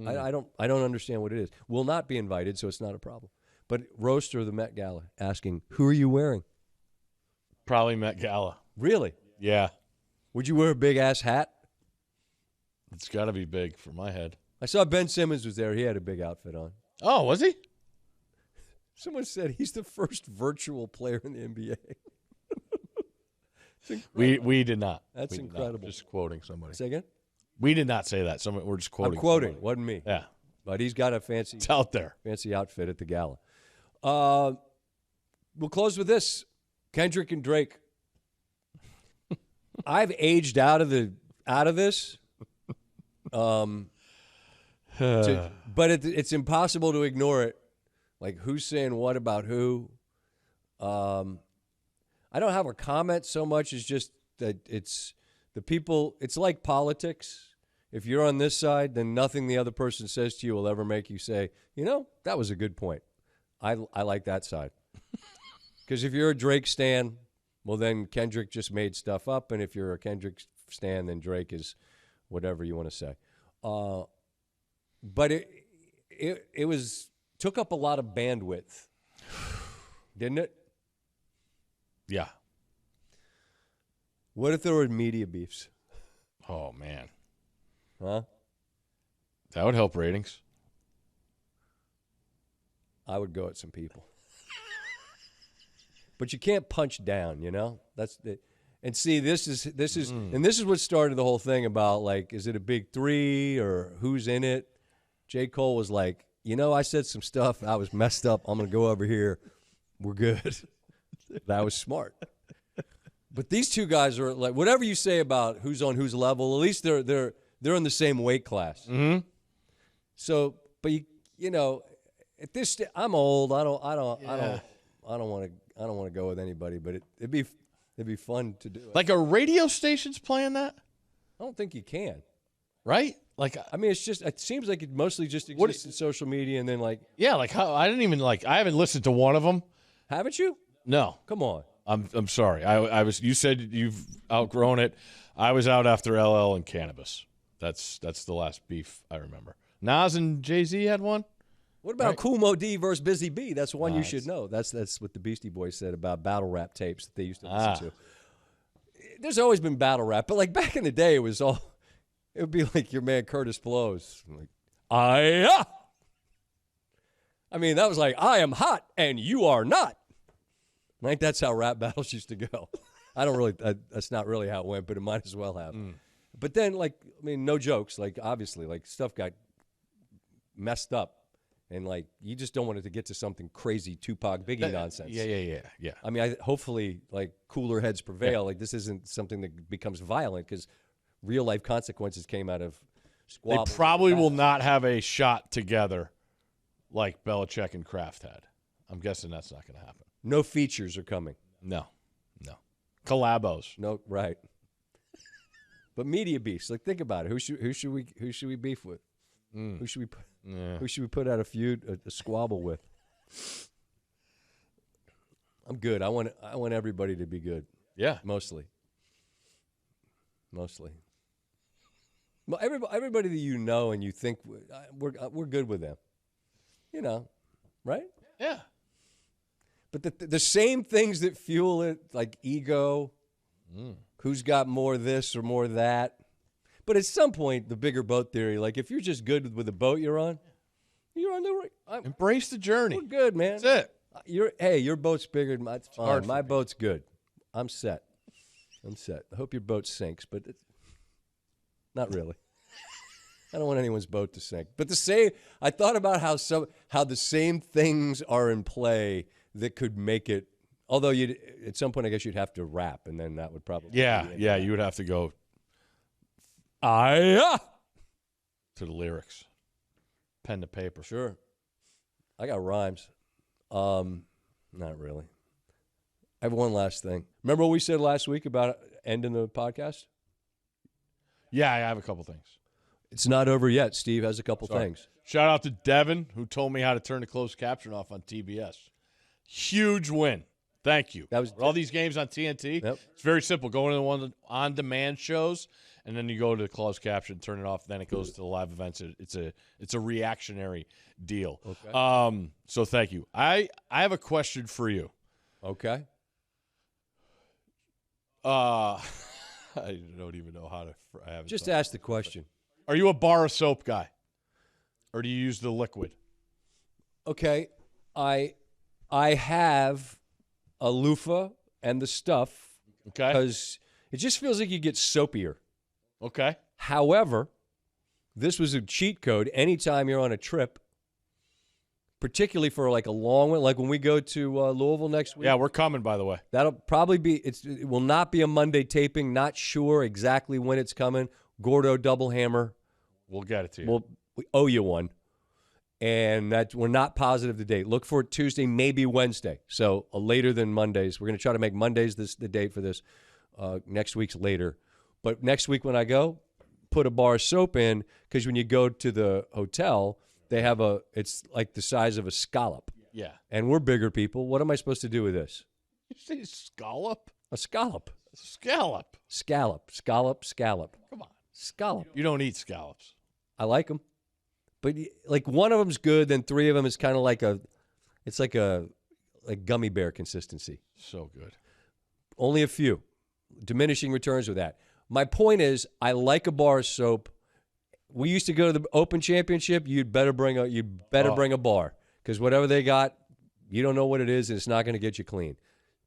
I don't understand what it is. We'll not be invited, so it's not a problem. But roast or the Met Gala asking, who are you wearing? Probably Met Gala. Really? Yeah. Would you wear a big-ass hat? It's got to be big for my head. I saw Ben Simmons was there. He had a big outfit on. Oh, was he? Someone said he's the first virtual player in the NBA. We did not. That's incredible. Just quoting somebody. Say again? We did not say that. We're just quoting. I'm quoting. Somebody. Wasn't me. Yeah. But he's got a fancy. It's out there. Fancy outfit at the gala. We'll close with this. Kendrick and Drake. I've aged out of this. But it's impossible to ignore it. Like, who's saying what about who? I don't have a comment so much as just that it's the people. It's like politics. If you're on this side, then nothing the other person says to you will ever make you say, that was a good point. I like that side. Because if you're a Drake stan, well, then Kendrick just made stuff up. And if you're a Kendrick stan, then Drake is whatever you want to say. But it took up a lot of bandwidth, didn't it? Yeah. What if there were media beefs? Oh, man. Huh? That would help ratings. I would go at some people. But you can't punch down, That's the, and see, this is what started the whole thing about, like, is it a big three or who's in it? J. Cole was like, I said some stuff. I was messed up. I'm going to go over here. We're good. That was smart. But these two guys are like, whatever you say about who's on whose level, at least they're in the same weight class. Mm-hmm. So, but at this I'm old. I don't want to go with anybody. But it'd be fun to do it. Like, a radio station's playing that? I don't think you can. Right? Like, I mean, it seems like it mostly just exists in social media, and then how I haven't listened to one of them. Haven't you? No. Come on. I'm sorry. I was. You said you've outgrown it. I was out after LL and Cannabis. That's the last beef I remember. Nas and Jay-Z had one. What about Kool Mo D versus Busy Bee? That's one you should know. That's what the Beastie Boys said about battle rap tapes that they used to listen to. There's always been battle rap, but like back in the day, it would be like your man Curtis Blows. Like, I mean, that was like, I am hot and you are not. I think that's how rap battles used to go. That's not really how it went, but it might as well have. But then, no jokes. Like, obviously, stuff got messed up. And, you just don't want it to get to something crazy Tupac Biggie nonsense. Yeah. I mean, hopefully, cooler heads prevail. Yeah. This isn't something that becomes violent because real-life consequences came out of squabbles. They probably will not have a shot together like Belichick and Kraft had. I'm guessing that's not going to happen. No features are coming. No. Collabos. No, right. But media beefs. Think about it. Who should we beef with? Who should we put out a feud, a squabble with? I'm good. I want everybody to be good. Yeah, mostly. Well, everybody that you know and you think we're good with them. Right? Yeah. But the same things that fuel it, like ego, who's got more this or more that. But at some point, the bigger boat theory, if you're just good with the boat you're on the right. Embrace the journey. We're good, man. That's it. Your boat's bigger than mine. It's fine. My boat's good. I'm set. I hope your boat sinks, but it's not really. I don't want anyone's boat to sink. But I thought about how the same things are in play that could make it. Although at some point, I guess you'd have to rap, and then that would probably you would have to go to the lyrics, pen to paper. Sure, I got rhymes. Not really. I have one last thing. Remember what we said last week about ending the podcast? Yeah, I have a couple things. It's not over yet. Steve has a couple things. Shout out to Devin, who told me how to turn the closed caption off on TBS. Huge win. Thank you. That was all these games on TNT. Yep. It's very simple. Go into one on-demand shows, and then you go to the closed caption, turn it off. Then it goes to the live events. It's a reactionary deal. Okay. So thank you. I have a question for you. Okay. I don't even know how to. I haven't just ask the question. Are you a bar of soap guy, or do you use the liquid? Okay, I have a loofah and the stuff. Okay. Because it just feels like you get soapier. Okay. However, this was a cheat code. Anytime you're on a trip, particularly for a long one, like when we go to Louisville next week. Yeah, we're coming, by the way. That'll probably be. It will not be a Monday taping. Not sure exactly when it's coming. Gordo double hammer We'll get it to you. We owe you one. And that we're not positive the date. Look for it Tuesday, maybe Wednesday. So later than Mondays. We're going to try to make Mondays the date for this. Next week's later. But next week when I go, put a bar of soap in, because when you go to the hotel, they have it's like the size of a scallop. Yeah. And we're bigger people. What am I supposed to do with this? You say scallop? A scallop. Scallop. Scallop. Come on. Scallop. You don't eat scallops. I like them. But like one of them's good, then three of them is kind of like it's like gummy bear consistency. So good. Only a few. Diminishing returns with that. My point is, I like a bar of soap. We used to go to the Open Championship. You'd better bring a bar, because whatever they got, you don't know what it is, and it's not going to get you clean.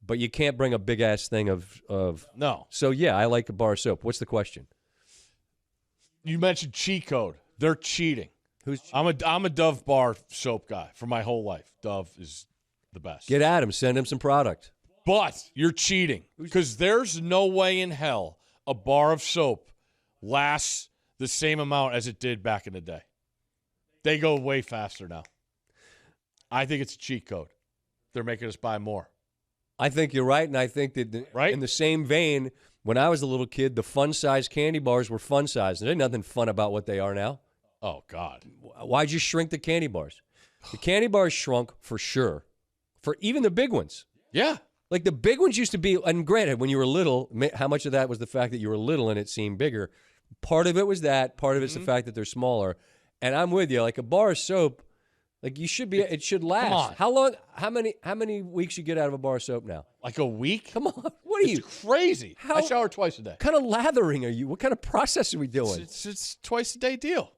But you can't bring a big ass thing of no. So yeah, I like a bar of soap. What's the question? You mentioned cheat code. They're cheating. I'm a Dove bar soap guy for my whole life. Dove is the best. Get at him. Send him some product. But you're cheating, because there's no way in hell a bar of soap lasts the same amount as it did back in the day. They go way faster now. I think it's a cheat code. They're making us buy more. I think you're right, and I think that in the same vein, when I was a little kid, the fun-size candy bars were fun-sized. There's nothing fun about what they are now. Oh, God. Why'd you shrink the candy bars? The candy bars shrunk for sure, for even the big ones. Yeah. Like the big ones used to be, and granted, when you were little, how much of that was the fact that you were little and it seemed bigger? Part of it was that. Part of it's the fact that they're smaller. And I'm with you. Like a bar of soap, like it should last. Come on. How long? How many weeks you get out of a bar of soap now? Like a week? Come on. What are you? It's crazy. I shower twice a day. What kind of lathering are you? What kind of process are we doing? It's twice a day deal.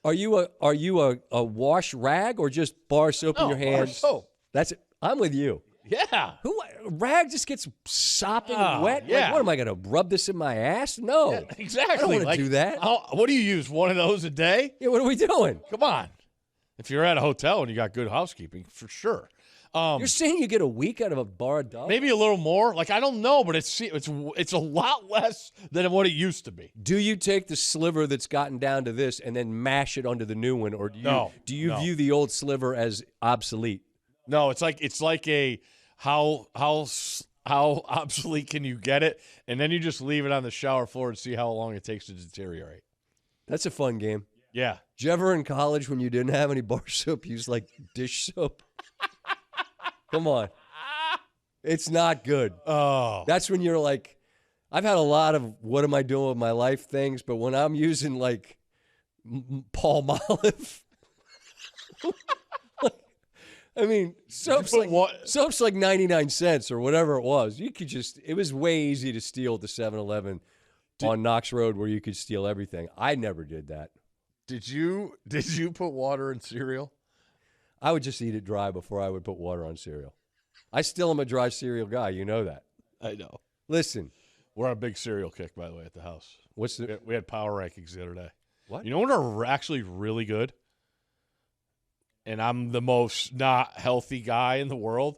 Are you a wash rag or just bar soap in your hands? Bar soap. That's it. I'm with you. Yeah. Rag just gets sopping wet? Yeah. Like, what am I going to rub this in my ass? No. Yeah, exactly. I don't want to do that. What do you use? One of those a day? Yeah, what are we doing? Come on. If you're at a hotel and you got good housekeeping, for sure. You're saying you get a week out of a bar of Dove? Maybe a little more. Like, I don't know, but it's a lot less than what it used to be. Do you take the sliver that's gotten down to this and then mash it onto the new one, or do you view the old sliver as obsolete? No, it's like a how obsolete can you get it, and then you just leave it on the shower floor and see how long it takes to deteriorate. That's a fun game. Yeah. Did you ever in college, when you didn't have any bar soap, use like dish soap? Come on. It's not good. Oh. That's when you're like, I've had a lot of what am I doing with my life things, but when I'm using like Palmolive, I mean, soap's like 99 cents or whatever it was. It was way easy to steal at the 7-Eleven on Knox Road, where you could steal everything. I never did that. Did you put water in cereal? I would just eat it dry before I would put water on cereal. I still am a dry cereal guy. You know that. I know. Listen. We're on a big cereal kick, by the way, at the house. We had power rankings the other day. What? You know what are actually really good? And I'm the most not healthy guy in the world?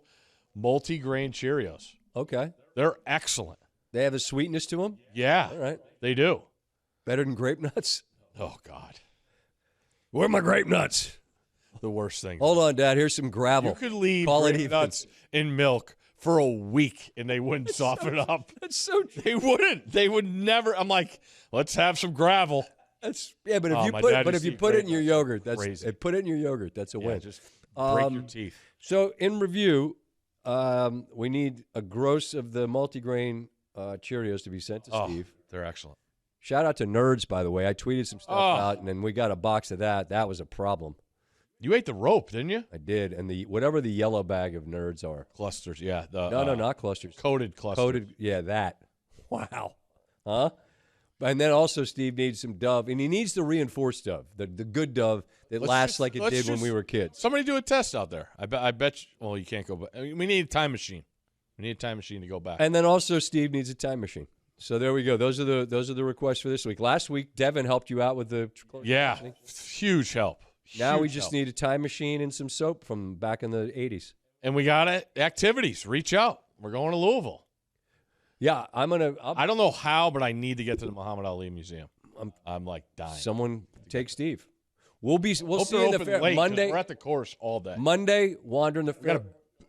Multi-grain Cheerios. Okay. They're excellent. They have a sweetness to them? Yeah. All right. They do. Better than grape nuts? Oh, God. Where are my grape nuts? The worst thing. Hold on, Dad. Here's some gravel. You could leave grape nuts in milk for a week, and they wouldn't soften up. That's so true. They wouldn't. They would never. I'm like, let's have some gravel. But if you put it in your yogurt, that's crazy. Put it in your yogurt. That's a win. Just break your teeth. So in review, we need a gross of the multigrain Cheerios to be sent to Steve. They're excellent. Shout out to Nerds, by the way. I tweeted some stuff out, and then we got a box of that. That was a problem. You ate the rope, didn't you? I did, and whatever the yellow bag of Nerds are. Clusters, yeah. No, not clusters. Coated clusters. Coated, yeah, that. Wow. Huh? And then also Steve needs some Dove, and he needs the reinforced Dove, the good Dove that lasts like it did when we were kids. Somebody do a test out there. I bet you, well, you can't go back. I mean, we need a time machine. We need a time machine to go back. And then also Steve needs a time machine. So there we go. Those are the requests for this week. Last week, Devin helped you out with the huge help. Now we just need a time machine and some soap from back in the 80s. And we got activities. Reach out. We're going to Louisville. Yeah, I don't know how, but I need to get to the Muhammad Ali Museum. I'm like dying. Someone take Steve. We'll Hope see they're you in the open fair. late, 'cause Monday. we're at the course all day. Monday, wandering the fair.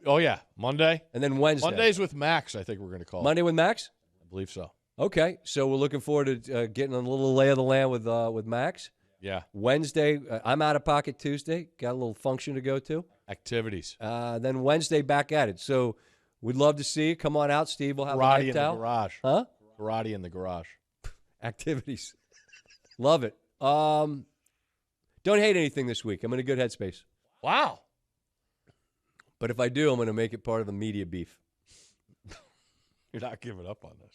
Oh, yeah. Monday. And then Wednesday. Mondays with Max, I think we're going to call Monday with Max? I believe so. Okay. So we're looking forward to getting a little lay of the land with Max. Yeah. Wednesday, I'm out of pocket Tuesday. Got a little function to go to. Activities. Then Wednesday, back at it. So we'd love to see you. Come on out, Steve. We'll have Karate a in night the out. garage. Huh? Karate in the garage. Activities. Love it. Don't hate anything this week. I'm in a good headspace. Wow. But if I do, I'm going to make it part of the media beef. You're not giving up on this.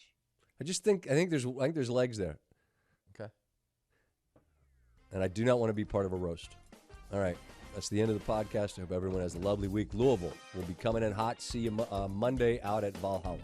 I think there's legs there. Okay. And I do not want to be part of a roast. All right. That's the end of the podcast. I hope everyone has a lovely week. Louisville will be coming in hot. See you Monday out at Valhalla.